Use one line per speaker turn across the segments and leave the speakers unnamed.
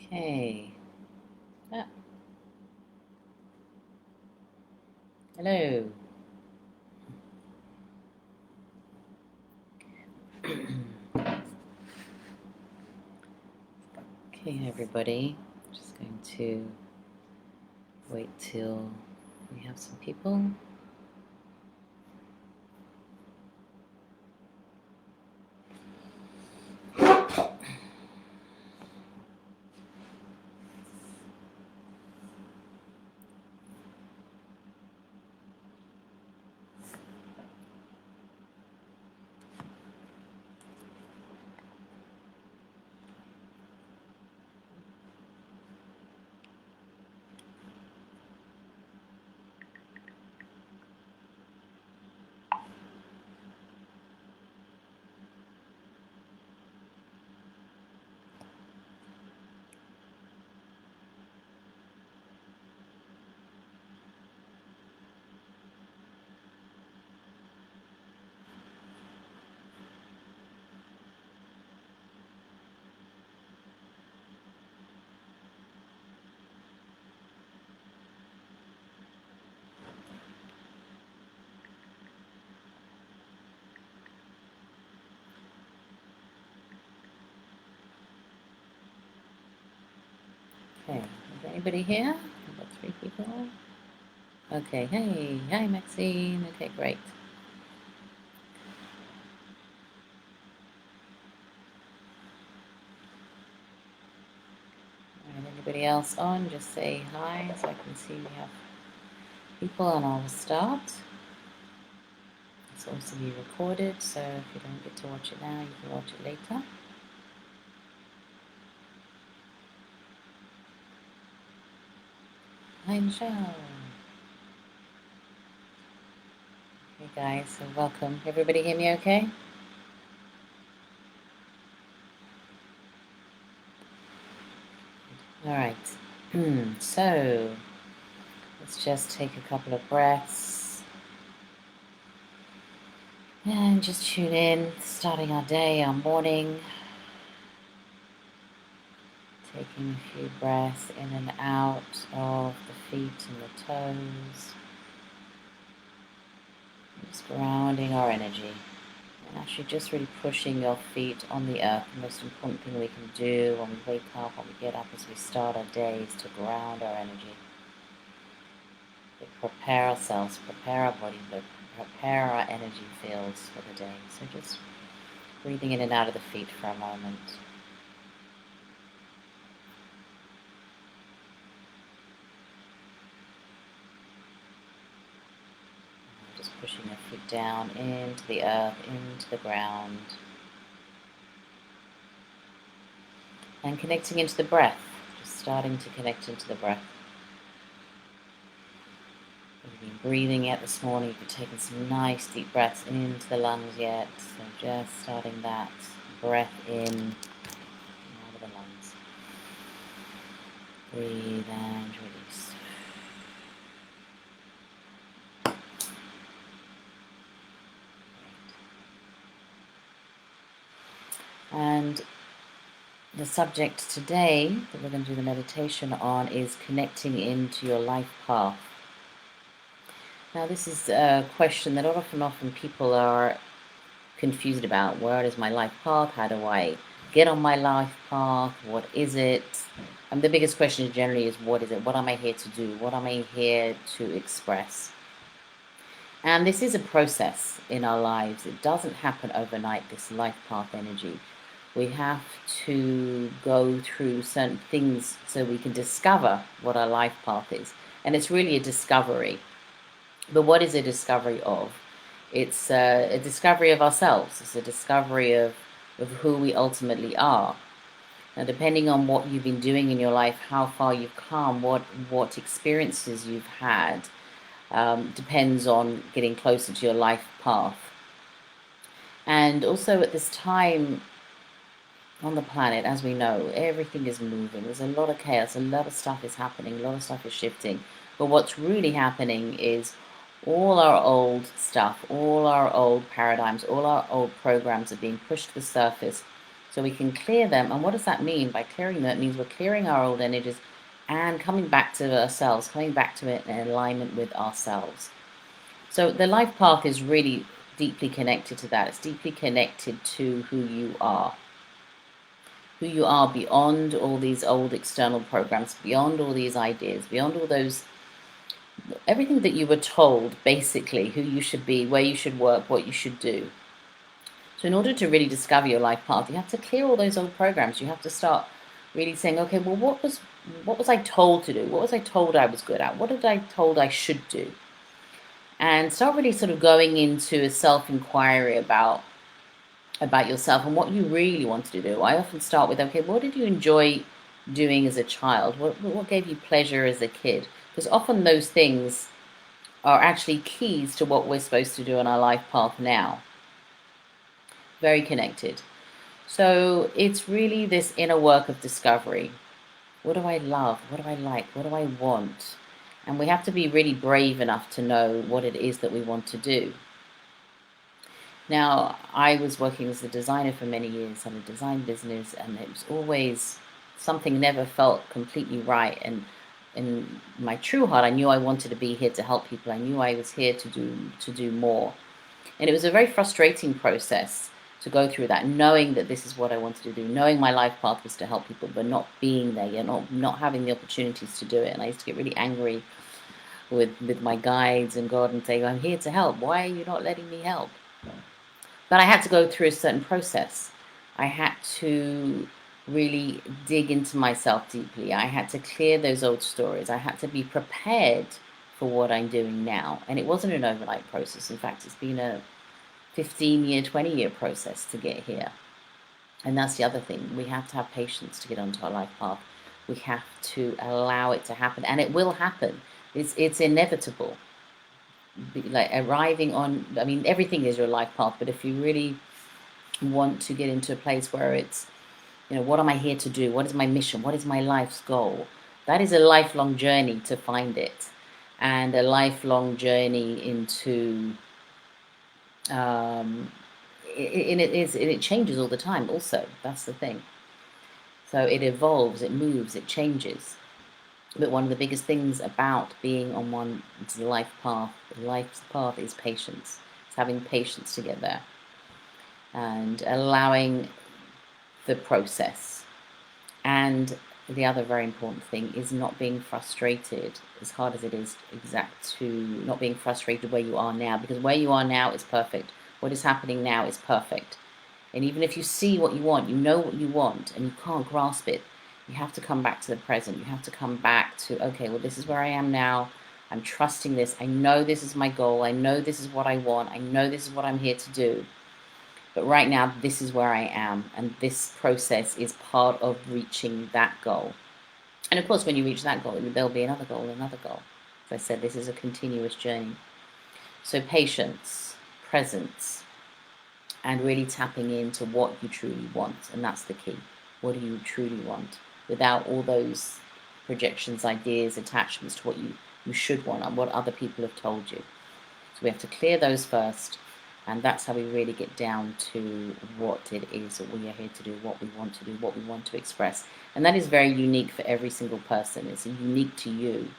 Okay. Ah, hello. Okay, everybody. Just going to wait till we have some people. Okay, is anybody here? I've got 3 people. Okay, hey, hi Maxine. Okay, great. All right, anybody else on? Just say hi so I can see we have people and I will start. It's also be recorded, so if you don't get to watch it now, you can watch it later. Hi Michele. Hey guys, so welcome. Everybody hear me okay? All right. So let's just take a couple of breaths and just tune in, starting our day, our morning. Taking a few breaths in and out of the feet and the toes. Just grounding our energy. And actually just really pushing your feet on the earth. The most important thing we can do when we wake up, when we get up, as we start our day, is to ground our energy. To prepare ourselves, prepare our body, prepare our energy fields for the day. So just breathing in and out of the feet for a moment. Just pushing your feet down into the earth, into the ground. And connecting into the breath. Just starting to connect into the breath. You've been breathing yet this morning. You've taken some nice deep breaths into the lungs yet. So just starting that breath in and out of the lungs. Breathe and release. And the subject today that we're going to do the meditation on is connecting into your life path. Now, this is a question that often people are confused about. Where is my life path? How do I get on my life path? What is it? And the biggest question generally is, what is it? What am I here to do? What am I here to express? And this is a process in our lives. It doesn't happen overnight, this life path energy. We have to go through certain things so we can discover what our life path is. And it's really a discovery. But what is a discovery of? It's a discovery of ourselves. It's a discovery of who we ultimately are. Now, depending on what you've been doing in your life, how far you've come, what experiences you've had, depends on getting closer to your life path. And also at this time on the planet, as we know, everything is moving. There's a lot of chaos, a lot of stuff is happening, a lot of stuff is shifting. But what's really happening is all our old stuff, all our old paradigms, all our old programs are being pushed to the surface So we can clear them. And what does that mean? By clearing them, it means we're clearing our old energies and coming back to ourselves, coming back to it in alignment with ourselves. So the life path is really deeply connected to that. It's deeply connected to who you are. Who you are beyond all these old external programs, beyond all these ideas, beyond all those, everything that you were told, basically, who you should be, where you should work, what you should do. So in order to really discover your life path, you have to clear all those old programs. You have to start really saying, okay, well, what was I told to do? What was I told I was good at? What did I told I should do? And start really sort of going into a self-inquiry about yourself and what you really want to do. I often start with, okay, what did you enjoy doing as a child? What gave you pleasure as a kid? Because often those things are actually keys to what we're supposed to do on our life path now. Very connected. So it's really this inner work of discovery. What do I love? What do I like? What do I want? And we have to be really brave enough to know what it is that we want to do. Now, I was working as a designer for many years, had a design business, and it was always something never felt completely right. And in my true heart, I knew I wanted to be here to help people. I knew I was here to do more. And it was a very frustrating process to go through that, knowing that this is what I wanted to do, knowing my life path was to help people, but not being there, not having the opportunities to do it. And I used to get really angry with my guides and God and say, I'm here to help. Why are you not letting me help? But I had to go through a certain process. I had to really dig into myself deeply. I had to clear those old stories. I had to be prepared for what I'm doing now. And it wasn't an overnight process. In fact, it's been a 15-year, 20-year process to get here. And that's the other thing. We have to have patience to get onto our life path. We have to allow it to happen. And it will happen. It's inevitable. Like arriving on, I mean, everything is your life path, but if you really want to get into a place where it's, what am I here to do? What is my mission? What is my life's goal? That is a lifelong journey to find it, and a lifelong journey into, it changes all the time also. That's the thing. So it evolves, it moves, it changes. But one of the biggest things about being on one's life's path is patience. It's having patience to get there and allowing the process. And the other very important thing is not being frustrated, as hard as it is not being frustrated where you are now, because where you are now is perfect. What is happening now is perfect. And even if you see what you want, you know what you want, and you can't grasp it, you have to come back to the present. You have to come back to, okay, well, this is where I am now. I'm trusting this. I know this is my goal. I know this is what I want. I know this is what I'm here to do. But right now, this is where I am. And this process is part of reaching that goal. And of course, when you reach that goal, there'll be another goal, another goal. As I said, this is a continuous journey. So patience, presence, and really tapping into what you truly want. And that's the key. What do you truly want? Without all those projections, ideas, attachments to what you should want and what other people have told you. So we have to clear those first, and that's how we really get down to what it is that we are here to do, what we want to do, what we want to express. And that is very unique for every single person. It's unique to you.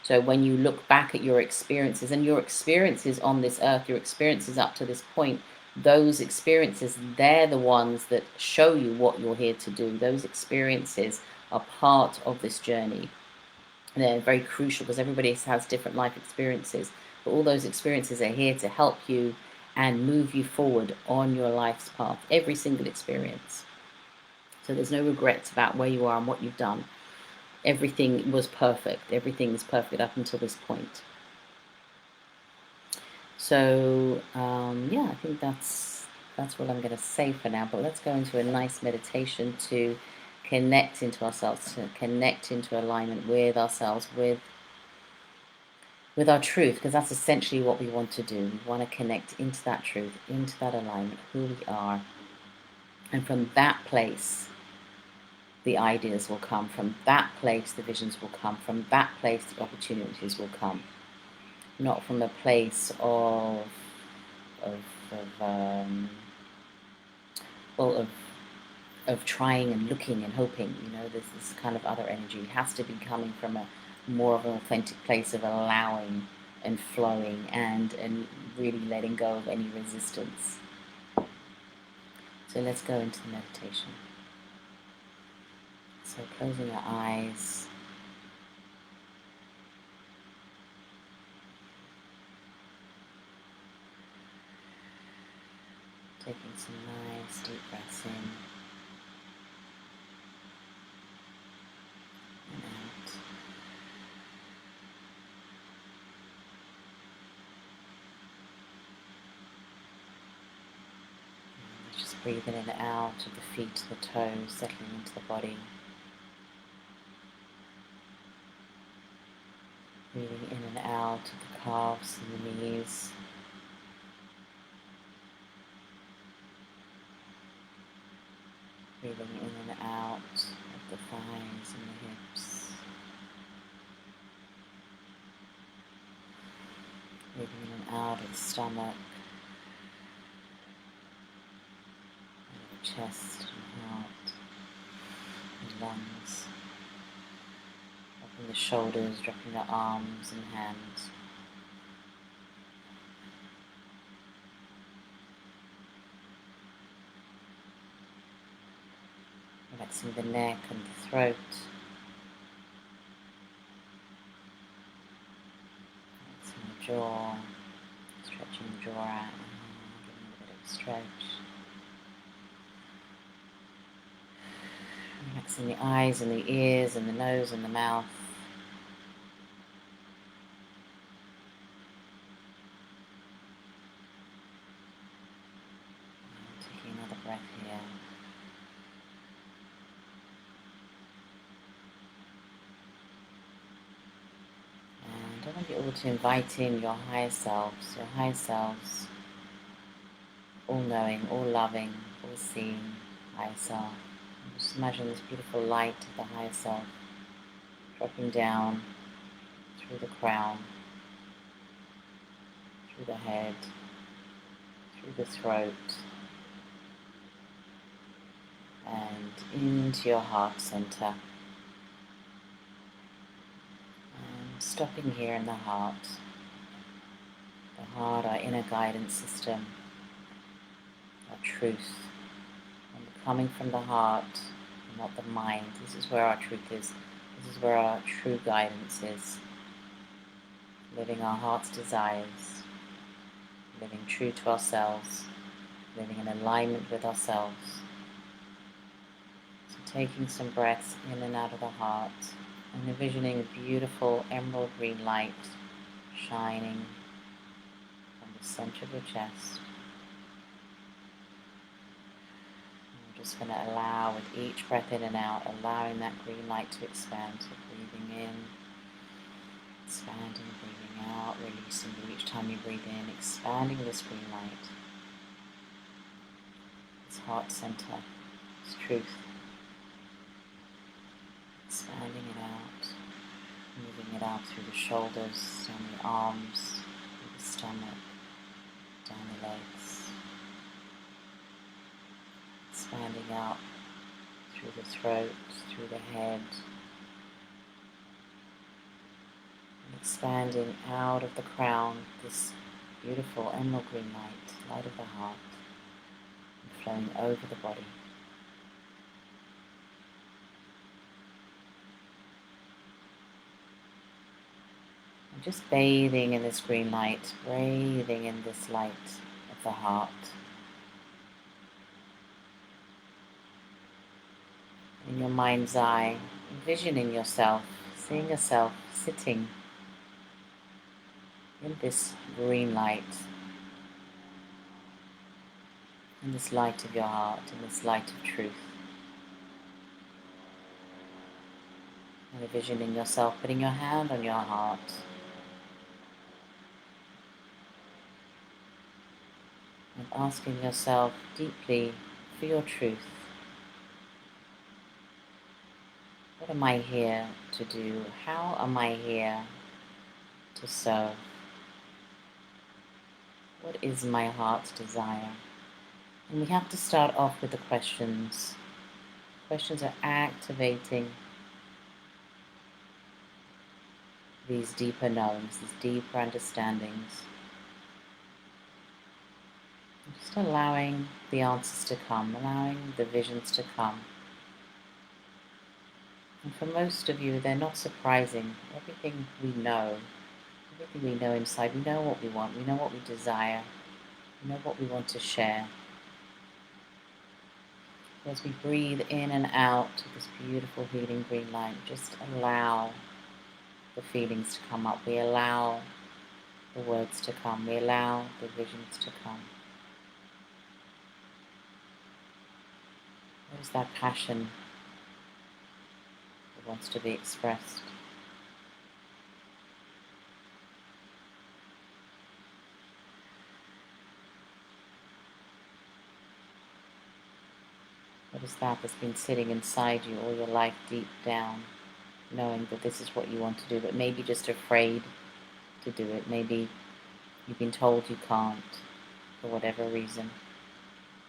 So when you look back at your experiences, and your experiences on this earth, your experiences up to this point, those experiences, they're the ones that show you what you're here to do. Those experiences are part of this journey. And they're very crucial because everybody has different life experiences. But all those experiences are here to help you and move you forward on your life's path. Every single experience. So there's no regrets about where you are and what you've done. Everything was perfect. Everything is perfect up until this point. So yeah, I think that's what I'm going to say for now. But let's go into a nice meditation to connect into ourselves, to connect into alignment with ourselves, with our truth, because that's essentially what we want to do. We want to connect into that truth, into that alignment, who we are, and from that place, the ideas will come. From that place, the visions will come. From that place, the opportunities will come. Not from a place of of trying and looking and hoping. There's this kind of other energy. It has to be coming from a more of an authentic place of allowing and flowing and really letting go of any resistance. So let's go into the meditation. So closing your eyes. Taking some nice deep breaths in and out. And just breathing in and out of the feet to the toes, settling into the body. Breathing in and out of the calves and the knees. Breathing in and out of the thighs and the hips. Breathing in and out of the stomach, out of the chest and heart and lungs. Dropping the shoulders, dropping the arms and hands. Relaxing the neck and the throat. Relaxing the jaw, stretching the jaw out, giving it a bit of a stretch. Relaxing the eyes and the ears and the nose and the mouth. And taking another breath here. And I want you all to invite in your higher selves, all-knowing, all-loving, all-seeing higher self. And just imagine this beautiful light of the higher self dropping down through the crown, through the head, through the throat, and into your heart center. And stopping here in the heart. The heart, our inner guidance system, our truth. And coming from the heart, not the mind. This is where our truth is. This is where our true guidance is. Living our heart's desires, living true to ourselves, living in alignment with ourselves. So taking some breaths in and out of the heart and envisioning a beautiful emerald green light shining from the center of your chest. I'm just going to allow with each breath in and out, allowing that green light to expand. So breathing in, expanding, breathing out, releasing each time you breathe in, expanding this green light, this heart center, this truth, expanding it out, moving it out through the shoulders, down the arms, through the stomach, down the legs, expanding out through the throat, through the head, expanding out of the crown, this beautiful emerald green light, light of the heart, and flowing over the body. And just bathing in this green light, bathing in this light of the heart. In your mind's eye, envisioning yourself, seeing yourself sitting in this green light, in this light of your heart, in this light of truth. And envisioning yourself putting your hand on your heart, and asking yourself deeply for your truth. What am I here to do? How am I here to serve? What is my heart's desire? And we have to start off with the questions. Questions are activating these deeper knowings, these deeper understandings. Just allowing the answers to come, allowing the visions to come. And for most of you, they're not surprising. Everything we know inside, we know what we want, we know what we desire, we know what we want to share. As we breathe in and out of this beautiful healing green light, just allow the feelings to come up. We allow the words to come. We allow the visions to come. What is that passion that wants to be expressed? What is that that's been sitting inside you all your life deep down, knowing that this is what you want to do, but maybe just afraid to do it. Maybe you've been told you can't for whatever reason.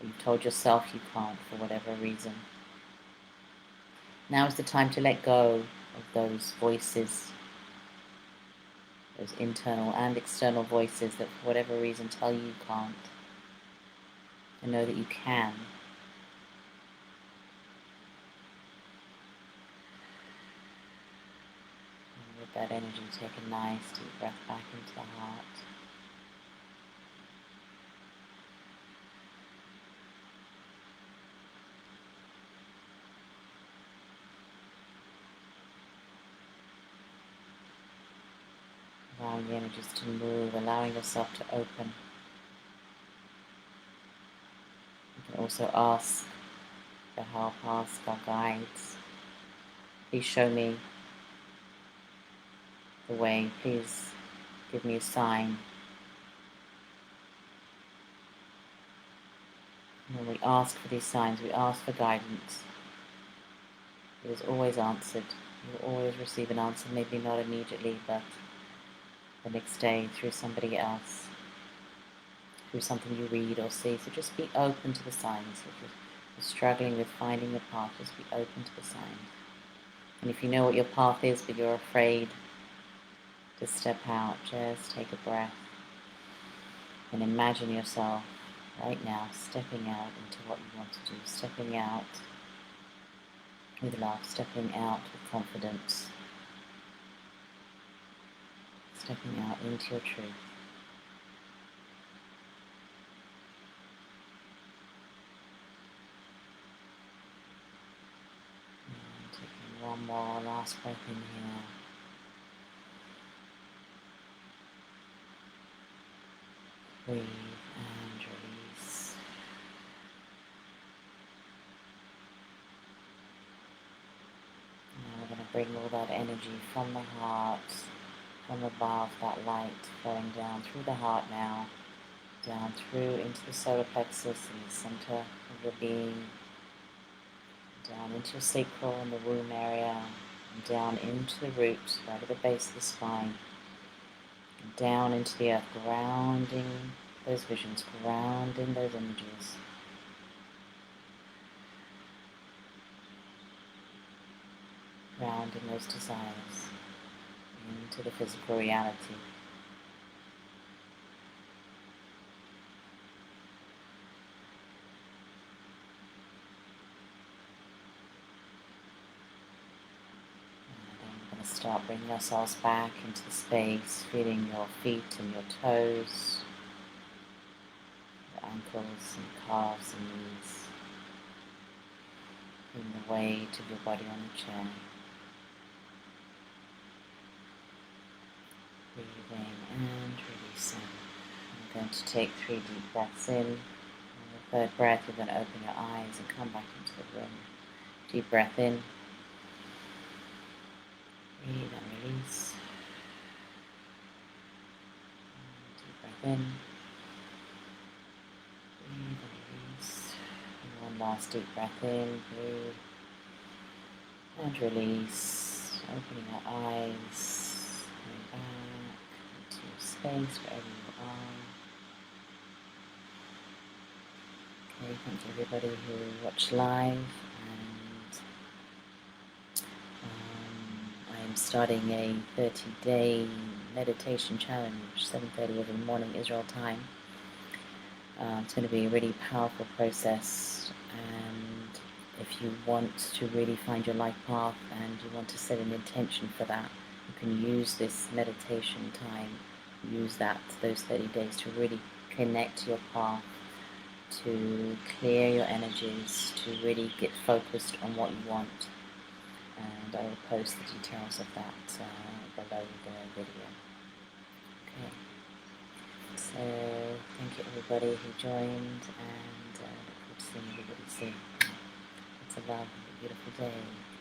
Or you've told yourself you can't for whatever reason. Now is the time to let go of those voices, those internal and external voices that for whatever reason tell you you can't, and know that you can. And with that energy, take a nice deep breath back into the heart. Allowing the energies to move, allowing yourself to open. You can also ask for help, ask our guides. Please show me the way. Please give me a sign. And when we ask for these signs, we ask for guidance. It is always answered. You will always receive an answer, maybe not immediately, but the next day through somebody else, through something you read or see. So just be open to the signs. If you're struggling with finding your path, just be open to the signs. And if you know what your path is, but you're afraid to step out, just take a breath and imagine yourself right now stepping out into what you want to do, stepping out with love, stepping out with confidence, stepping out into your truth. And taking one more last breath in here. Breathe and release. Now we're going to bring all that energy from the heart, from above, that light flowing down through the heart now, down through into the solar plexus in the center of your being, down into your sacral and the womb area, and down into the roots, right at the base of the spine, and down into the earth, grounding those visions, grounding those images. Grounding those desires into the physical reality. Start bringing ourselves back into the space, feeling your feet and your toes, your ankles and calves and knees, feeling the weight of your body on the chair. Breathing and releasing. I'm going to take 3 deep breaths in. On the 3rd breath, you're going to open your eyes and come back into the room. Deep breath in. Breathe and release. Deep breath in. Breathe and release. And one last deep breath in. Breathe and release. Opening your eyes. Coming back into your space wherever you are. Okay, thank you everybody who watched live, and starting a 30-day meditation challenge, 7:30 every morning Israel time. It's going to be a really powerful process, and if you want to really find your life path and you want to set an intention for that, you can use this meditation time, use those 30 days to really connect to your path, to clear your energies, to really get focused on what you want. And I will post the details of that below the video. Okay. So thank you everybody who joined, and look forward to seeing everybody soon. It's a love, a beautiful day.